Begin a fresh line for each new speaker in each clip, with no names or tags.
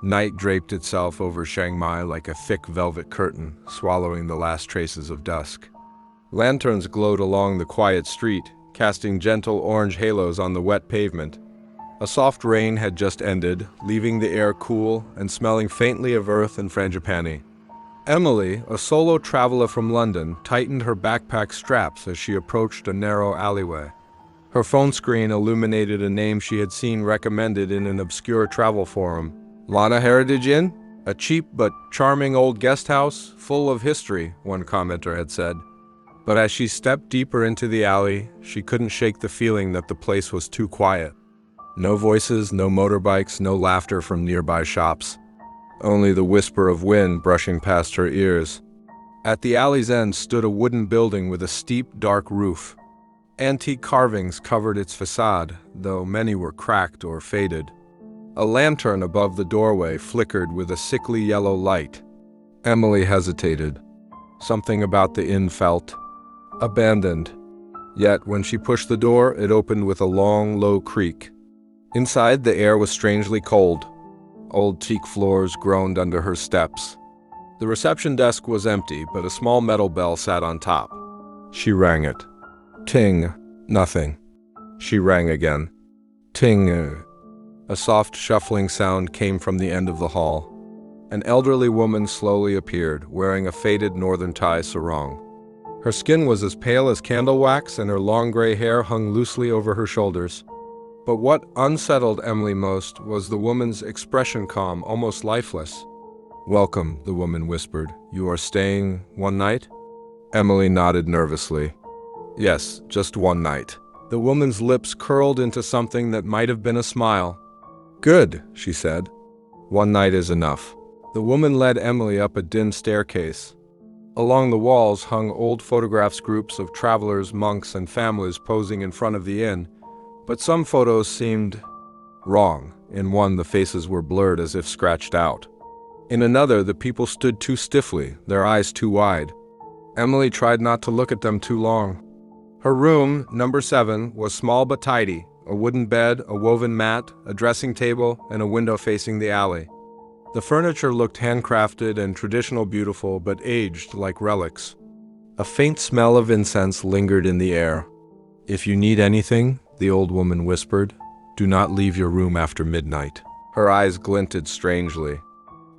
Night draped itself over Chiang Mai like a thick velvet curtain, swallowing the last traces of dusk. Lanterns glowed along the quiet street, casting gentle orange halos on the wet pavement. A soft rain had just ended, leaving the air cool and smelling faintly of earth and frangipani. Emily, a solo traveler from London, tightened her backpack straps as she approached a narrow alleyway. Her phone screen illuminated a name she had seen recommended in an obscure travel forum. Lana Heritage Inn? A cheap but charming old guest house, full of history, one commenter had said. But as she stepped deeper into the alley, she couldn't shake the feeling that the place was too quiet. No voices, no motorbikes, no laughter from nearby shops. Only the whisper of wind brushing past her ears. At the alley's end stood a wooden building with a steep, dark roof. Antique carvings covered its facade, though many were cracked or faded. A lantern above the doorway flickered with a sickly yellow light. Emily hesitated. Something about the inn felt abandoned. Yet when she pushed the door, it opened with a long, low creak. Inside, the air was strangely cold. Old teak floors groaned under her steps. The reception desk was empty, but a small metal bell sat on top. She rang it. Ting. Nothing. She rang again. Ting. A soft shuffling sound came from the end of the hall. An elderly woman slowly appeared, wearing a faded northern tie sarong. Her skin was as pale as candle wax, and her long gray hair hung loosely over her shoulders. But what unsettled Emily most was the woman's expression, calm, almost lifeless. "Welcome," the woman whispered. "You are staying one night?" Emily nodded nervously. "Yes, just one night." The woman's lips curled into something that might have been a smile. "Good," she said. "One night is enough." The woman led Emily up a dim staircase. Along the walls hung old photographs, groups of travelers, monks, and families posing in front of the inn. But some photos seemed wrong. In one, the faces were blurred as if scratched out. In another, the people stood too stiffly, their eyes too wide. Emily tried not to look at them too long. Her room, number 7, was small but tidy. A wooden bed, a woven mat, a dressing table, and a window facing the alley. The furniture looked handcrafted and traditional, beautiful, but aged like relics. A faint smell of incense lingered in the air. "If you need anything," the old woman whispered, "do not leave your room after midnight." Her eyes glinted strangely.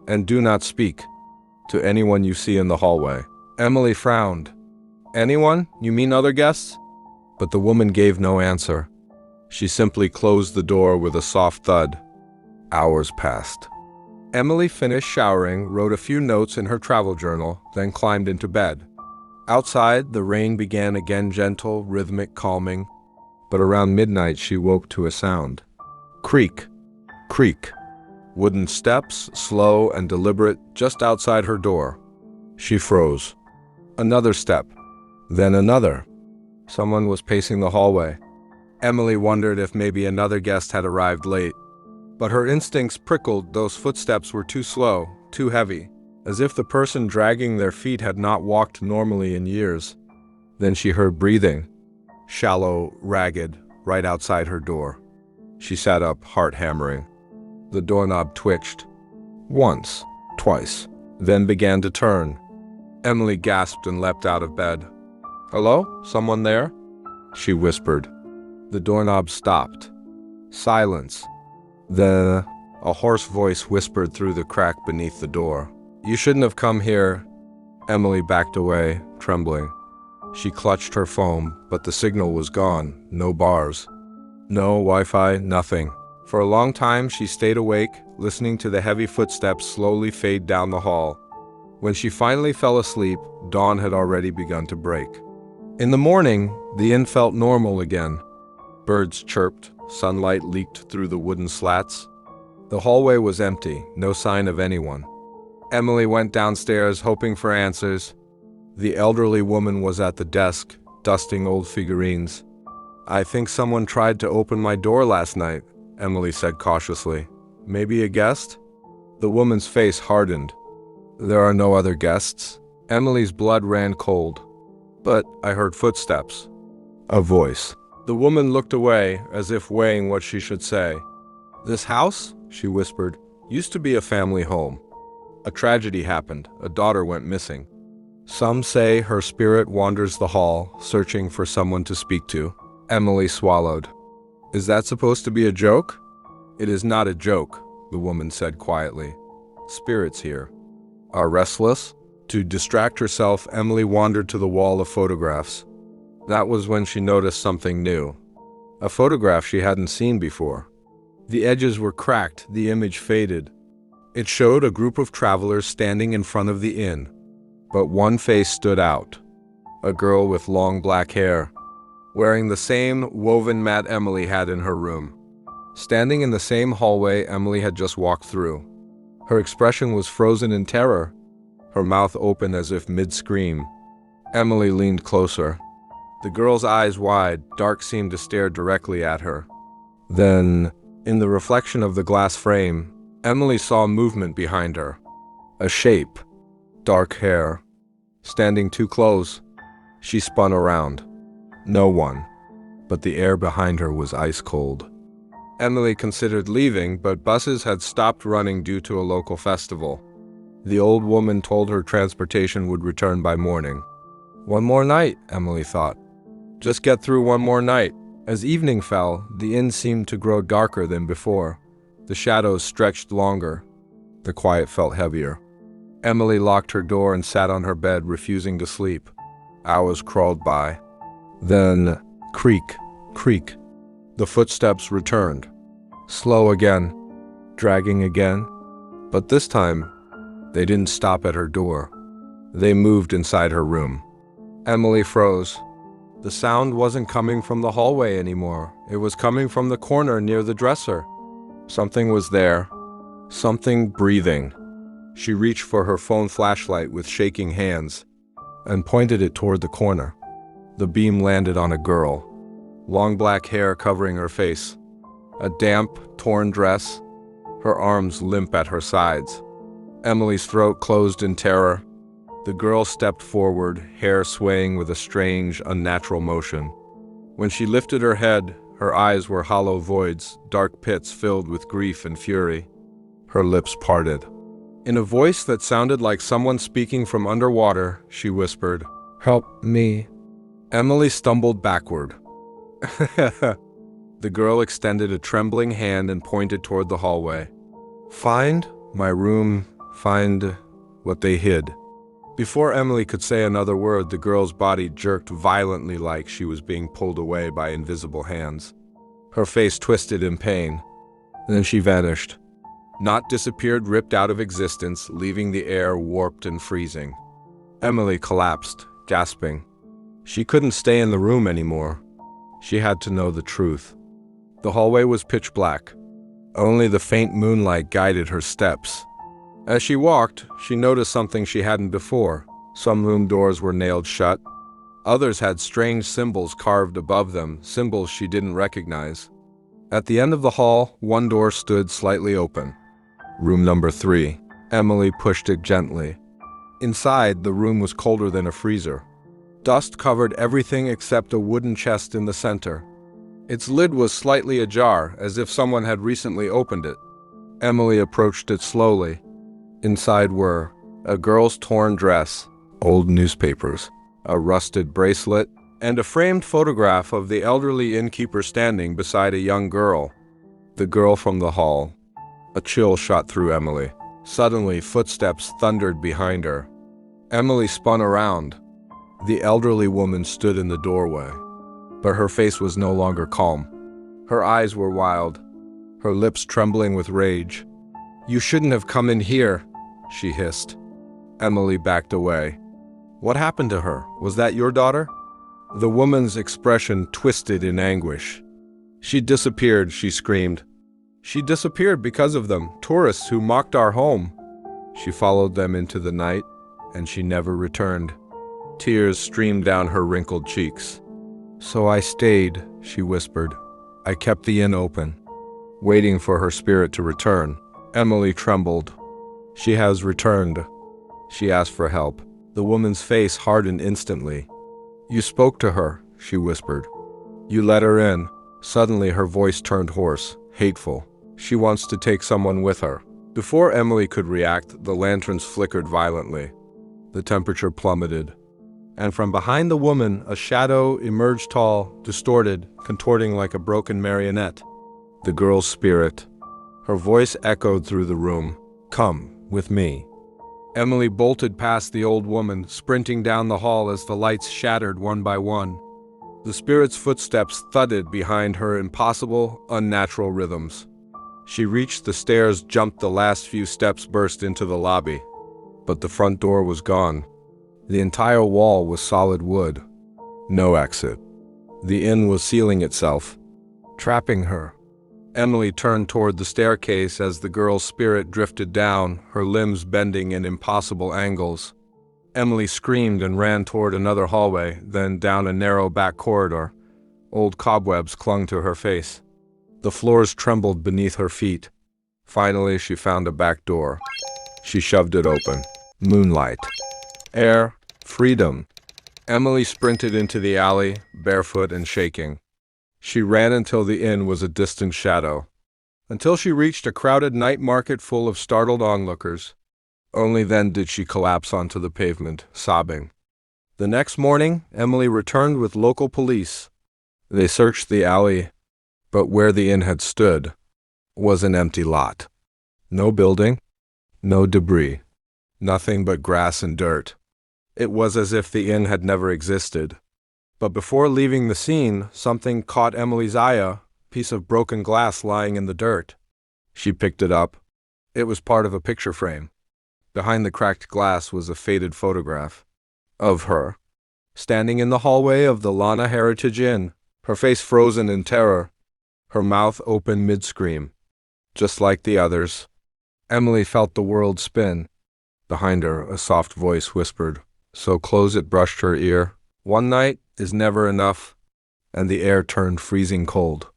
"And do not speak to anyone you see in the hallway." Emily frowned. "Anyone? You mean other guests?" But the woman gave no answer. She simply closed the door with a soft thud. Hours passed. Emily finished showering, wrote a few notes in her travel journal, then climbed into bed. Outside, the rain began again, gentle, rhythmic, calming. But around midnight she woke to a sound. Creak, creak. Wooden steps, slow and deliberate, just outside her door. She froze. Another step, then another. Someone was pacing the hallway. Emily wondered if maybe another guest had arrived late. But her instincts prickled. Those footsteps were too slow, too heavy, as if the person dragging their feet had not walked normally in years. Then she heard breathing. Shallow, ragged, right outside her door. She sat up, heart hammering. The doorknob twitched. Once, twice, then began to turn. Emily gasped and leapt out of bed. "Hello? Someone there?" she whispered. The doorknob stopped. Silence. Then a hoarse voice whispered through the crack beneath the door. "You shouldn't have come here." Emily backed away, trembling. She clutched her phone, but the signal was gone. No bars. No Wi-Fi, nothing. For a long time she stayed awake, listening to the heavy footsteps slowly fade down the hall. When she finally fell asleep, dawn had already begun to break. In the morning, the inn felt normal again. Birds chirped, sunlight leaked through the wooden slats. The hallway was empty, no sign of anyone. Emily went downstairs, hoping for answers. The elderly woman was at the desk, dusting old figurines. "I think someone tried to open my door last night," Emily said cautiously. "Maybe a guest?" The woman's face hardened. "There are no other guests." Emily's blood ran cold. "But I heard footsteps." A voice. The woman looked away, as if weighing what she should say. "This house?" she whispered. Used to be a family home. A tragedy happened. A daughter went missing. Some say her spirit wanders the hall, searching for someone to speak to. Emily swallowed. Is that supposed to be a joke? It is not a joke, the woman said quietly. Spirits here are restless. To distract herself, Emily wandered to the wall of photographs. That was when she noticed something new. A photograph she hadn't seen before. The edges were cracked, the image faded. It showed a group of travelers standing in front of the inn. But one face stood out. A girl with long black hair, wearing the same woven mat Emily had in her room. Standing in the same hallway Emily had just walked through. Her expression was frozen in terror, her mouth open as if mid-scream. Emily leaned closer. The girl's eyes wide, dark seemed to stare directly at her. Then, in the reflection of the glass frame, Emily saw movement behind her. A shape. Dark hair. Standing too close, she spun around. No one, but the air behind her was ice cold. Emily considered leaving, but buses had stopped running due to a local festival. The old woman told her transportation would return by morning. One more night, Emily thought. Just get through one more night. As evening fell, the inn seemed to grow darker than before. The shadows stretched longer. The quiet felt heavier. Emily locked her door and sat on her bed, refusing to sleep. Hours crawled by. Then, creak, creak. The footsteps returned. Slow again, dragging again. But this time, they didn't stop at her door. They moved inside her room. Emily froze. The sound wasn't coming from the hallway anymore. It was coming from the corner near the dresser. Something was there. Something breathing. She reached for her phone flashlight with shaking hands and pointed it toward the corner. The beam landed on a girl. Long black hair covering her face. A damp, torn dress. Her arms limp at her sides. Emily's throat closed in terror. The girl stepped forward, hair swaying with a strange, unnatural motion. When she lifted her head, her eyes were hollow voids, dark pits filled with grief and fury. Her lips parted. In a voice that sounded like someone speaking from underwater, she whispered, "Help me." Emily stumbled backward. The girl extended a trembling hand and pointed toward the hallway. "Find my room, find what they hid." Before Emily could say another word, the girl's body jerked violently like she was being pulled away by invisible hands. Her face twisted in pain. Then she vanished. Not disappeared, ripped out of existence, leaving the air warped and freezing. Emily collapsed, gasping. She couldn't stay in the room anymore. She had to know the truth. The hallway was pitch black. Only the faint moonlight guided her steps. As she walked, she noticed something she hadn't before. Some room doors were nailed shut. Others had strange symbols carved above them, symbols she didn't recognize. At the end of the hall, one door stood slightly open. Room number 3. Emily pushed it gently. Inside, the room was colder than a freezer. Dust covered everything except a wooden chest in the center. Its lid was slightly ajar, as if someone had recently opened it. Emily approached it slowly. Inside were a girl's torn dress, old newspapers, a rusted bracelet, and a framed photograph of the elderly innkeeper standing beside a young girl. The girl from the hall. A chill shot through Emily. Suddenly, footsteps thundered behind her. Emily spun around. The elderly woman stood in the doorway, but her face was no longer calm. Her eyes were wild, her lips trembling with rage. "You shouldn't have come in here," she hissed. Emily backed away. "What happened to her? Was that your daughter?" The woman's expression twisted in anguish. "She disappeared," she screamed. "She disappeared because of them, tourists who mocked our home. She followed them into the night, and she never returned." Tears streamed down her wrinkled cheeks. "So I stayed," she whispered. "I kept the inn open, waiting for her spirit to return." Emily trembled. "She has returned." She asked for help. The woman's face hardened instantly. "You spoke to her," she whispered. "You let her in." Suddenly her voice turned hoarse, hateful. "She wants to take someone with her." Before Emily could react, the lanterns flickered violently. The temperature plummeted. And from behind the woman, a shadow emerged, tall, distorted, contorting like a broken marionette. The girl's spirit. Her voice echoed through the room. "Come with me." Emily bolted past the old woman, sprinting down the hall as the lights shattered one by one. The spirit's footsteps thudded behind her, impossible, unnatural rhythms. She reached the stairs, jumped the last few steps, burst into the lobby. But the front door was gone. The entire wall was solid wood. No exit. The inn was sealing itself, trapping her. Emily turned toward the staircase as the girl's spirit drifted down, her limbs bending in impossible angles. Emily screamed and ran toward another hallway, then down a narrow back corridor. Old cobwebs clung to her face. The floors trembled beneath her feet. Finally, she found a back door. She shoved it open. Moonlight. Air. Freedom. Emily sprinted into the alley, barefoot and shaking. She ran until the inn was a distant shadow, until she reached a crowded night market full of startled onlookers. Only then did she collapse onto the pavement, sobbing. The next morning, Emily returned with local police. They searched the alley, but where the inn had stood was an empty lot. No building, no debris, nothing but grass and dirt. It was as if the inn had never existed. But before leaving the scene, something caught Emily's eye, a piece of broken glass lying in the dirt. She picked it up. It was part of a picture frame. Behind the cracked glass was a faded photograph of her, standing in the hallway of the Lana Heritage Inn, her face frozen in terror, her mouth open mid-scream. Just like the others, Emily felt the world spin. Behind her, a soft voice whispered, so close it brushed her ear. One night is never enough, and the air turned freezing cold.